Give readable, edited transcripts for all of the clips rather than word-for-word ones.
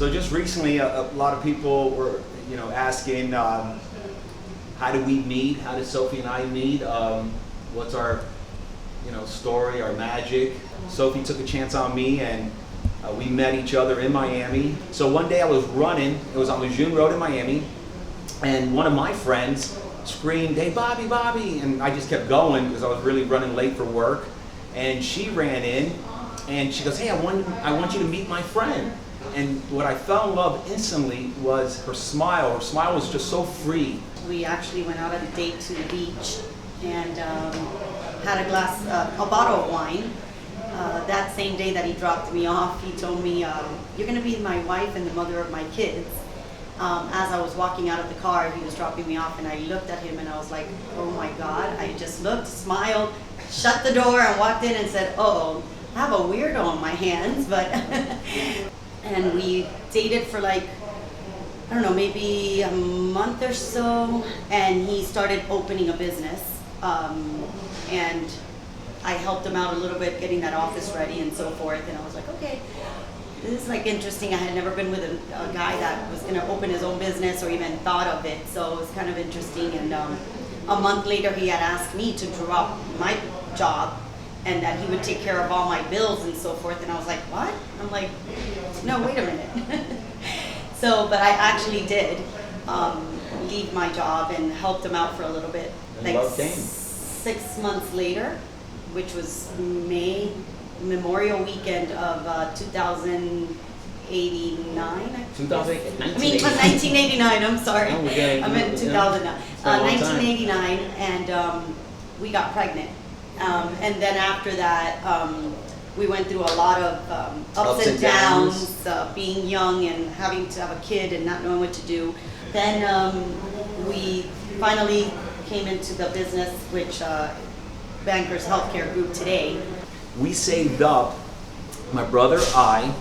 So just recently, a lot of people were, asking, how did we meet? How did Sophie and I meet? What's our, story, our magic? Sophie took a chance on me, and we met each other in Miami. So one day I was running. It was on Lejeune Road in Miami, and one of my friends screamed, "Hey, Bobby, Bobby!" And I just kept going because I was really running late for work. And she ran in, and she goes, "Hey, I want you to meet my friend." And what I fell in love instantly was her smile. Her smile was just so free. We actually went out on a date to the beach and had a bottle of wine. That same day that he dropped me off, he told me, "You're going to be my wife and the mother of my kids." As I was walking out of the car, he was dropping me off, and I looked at him and I was like, oh my God. I just looked, smiled, shut the door, and walked in and said, "Oh, I have a weirdo on my hands." But and we dated for like, I don't know, maybe a month or so, and he started opening a business, and I helped him out a little bit getting that office ready and so forth, and I was like, okay, this is like interesting. I had never been with a guy that was going to open his own business or even thought of it, so it was kind of interesting. And a month later, he had asked me to drop my job and that he would take care of all my bills and so forth, and I was like, what? I'm like, no, wait a minute. So, but I actually did leave my job and helped him out for a little bit. And love came. 6 months later, which was Memorial Weekend of 2089. 1989. I'm sorry. Oh, I meant 2009. 1989, and we got pregnant. And then after that, we went through a lot of ups and downs, being young and having to have a kid and not knowing what to do. Then we finally came into the business, which Bankers Healthcare Group today. We saved up, my brother, I,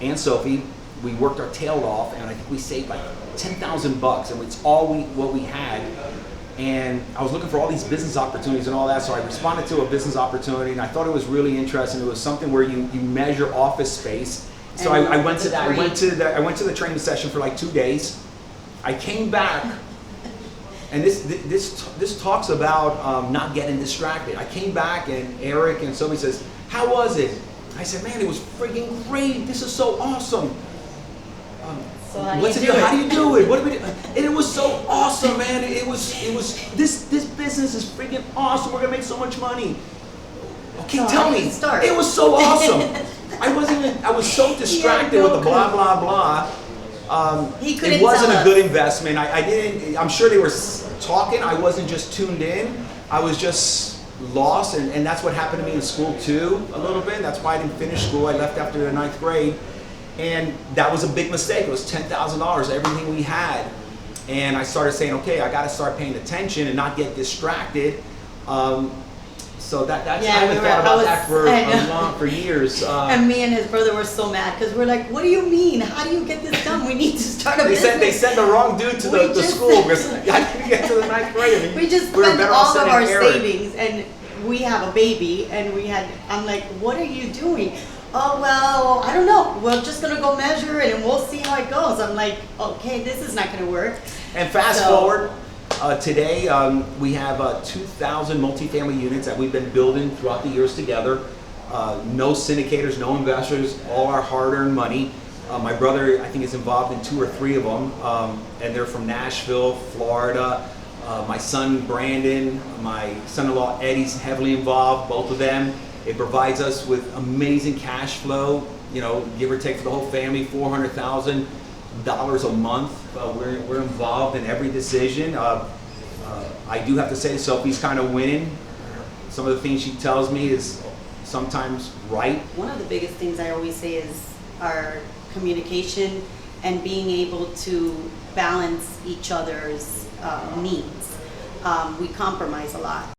and Sophie. We worked our tail off, and I think we saved like $10,000, and it's all what we had. And I was looking for all these business opportunities and all that, so I responded to a business opportunity, and I thought it was really interesting. It was something where you measure office space. So I went to that. I went to the training session for like 2 days. I came back, and this talks about not getting distracted. I came back, and Eric and somebody says, "How was it?" I said, "Man, it was freaking great. This is so awesome." So how do you do it? What do we do? And it was so awesome, man. It was this business is freaking awesome. We're gonna make so much money. Okay, so tell me. It was so awesome. I was so distracted with the blah blah blah. It wasn't a good investment. I'm sure they were talking. I wasn't just tuned in. I was just lost, and that's what happened to me in school too, a little bit. That's why I didn't finish school. I left after the 9th grade. And that was a big mistake. It was $10,000, everything we had. And I started saying, okay, I got to start paying attention and not get distracted. So that's I haven't thought about that for years. And me and his brother were so mad because we're like, what do you mean? How do you get this done? We need to start a business. They sent the wrong dude to the school because I didn't get to the 9th grade. I mean, we just spent all of our savings, and we have a baby, and I'm like, what are you doing? Oh, well, I don't know. We're just going to go measure it and we'll see how it goes. I'm like, okay, this is not going to work. And fast forward, today we have 2,000 multifamily units that we've been building throughout the years together. No syndicators, no investors, all our hard-earned money. My brother, I think, is involved in 2 or 3 of them, and they're from Nashville, Florida. My son, Brandon, my son-in-law, Eddie's heavily involved, both of them. It provides us with amazing cash flow, give or take for the whole family, $400,000 a month. We're involved in every decision. I do have to say, Sophie's kind of winning. Some of the things she tells me is sometimes right. One of the biggest things I always say is our communication and being able to balance each other's needs. We compromise a lot.